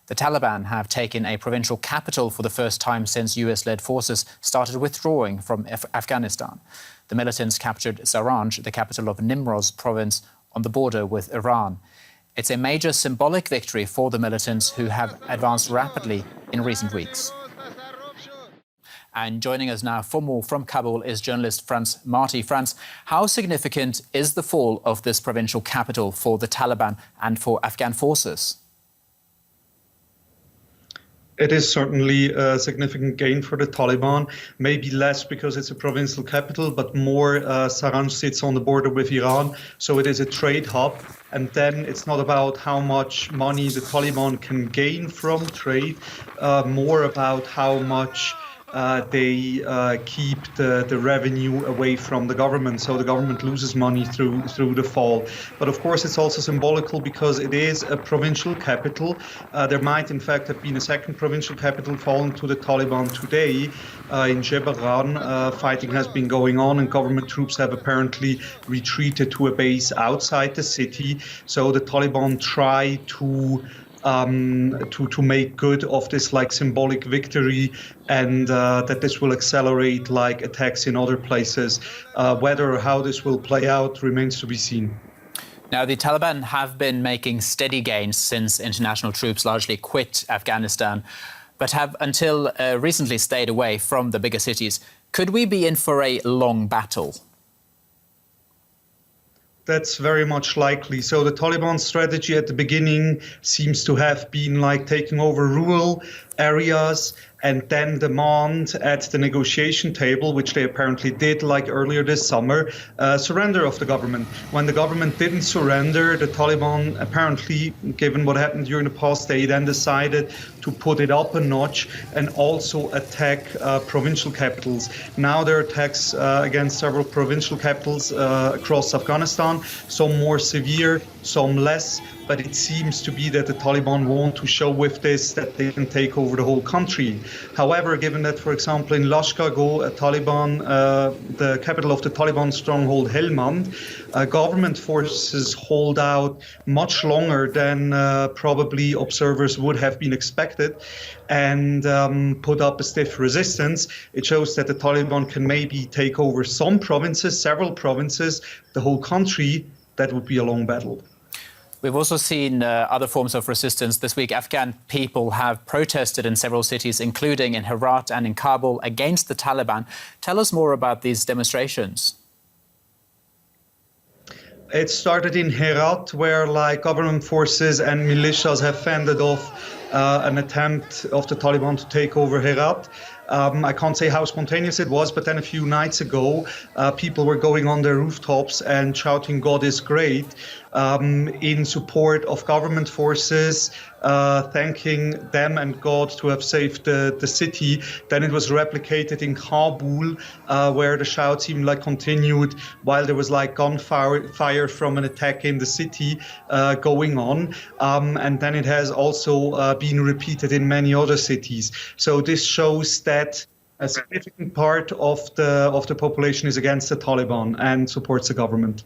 The Taliban have taken a provincial capital for the first time since US-led forces started withdrawing from Afghanistan. The militants captured Zaranj, the capital of Nimroz province on the border with Iran. It's a major symbolic victory for the militants who have advanced rapidly in recent weeks. And joining us now for more from Kabul is journalist Frans Marti. Frans, how significant is the fall of this provincial capital for the Taliban and for Afghan forces? It is certainly a significant gain for the Taliban, maybe less because it's a provincial capital, but more Zaranj sits on the border with Iran, so it is a trade hub. And then it's not about how much money the Taliban can gain from trade, more about how much they keep the revenue away from the government, so the government loses money through the fall. But of course, it's also symbolical because it is a provincial capital. There might, in fact, have been a second provincial capital fallen to the Taliban today. In Jebaran, fighting has been going on, and government troops have apparently retreated to a base outside the city. So the Taliban try to make good of this symbolic victory, and that this will accelerate attacks in other places. Whether or how this will play out remains to be seen. Now, the Taliban have been making steady gains since international troops largely quit Afghanistan, but have until recently stayed away from the bigger cities. Could we be in for a long battle? That's very much likely. So the Taliban strategy at the beginning seems to have been taking over rural areas and then demand at the negotiation table, which they apparently did earlier this summer, surrender of the government. When the government didn't surrender, the Taliban apparently, given what happened during the past, they then decided to put it up a notch and also attack provincial capitals. Now there are attacks against several provincial capitals across Afghanistan, some more severe, some less. But it seems to be that the Taliban want to show with this that they can take over the whole country. However, given that, for example, in Lashkargah, the capital of the Taliban stronghold Helmand, government forces hold out much longer than probably observers would have been expected, and put up a stiff resistance. It shows that the Taliban can maybe take over some provinces, several provinces, the whole country. That would be a long battle. We've also seen other forms of resistance. This week, Afghan people have protested in several cities, including in Herat and in Kabul, against the Taliban. Tell us more about these demonstrations. It started in Herat, where government forces and militias have fended off an attempt of the Taliban to take over Herat. I can't say how spontaneous it was, but then a few nights ago, people were going on their rooftops and shouting, "God is great," in support of government forces, thanking them and God to have saved the city. Then it was replicated in Kabul, where the shouts even continued while there was gunfire from an attack in the city going on. And then it has also been repeated in many other cities. So this shows that a significant part of the population is against the Taliban and supports the government.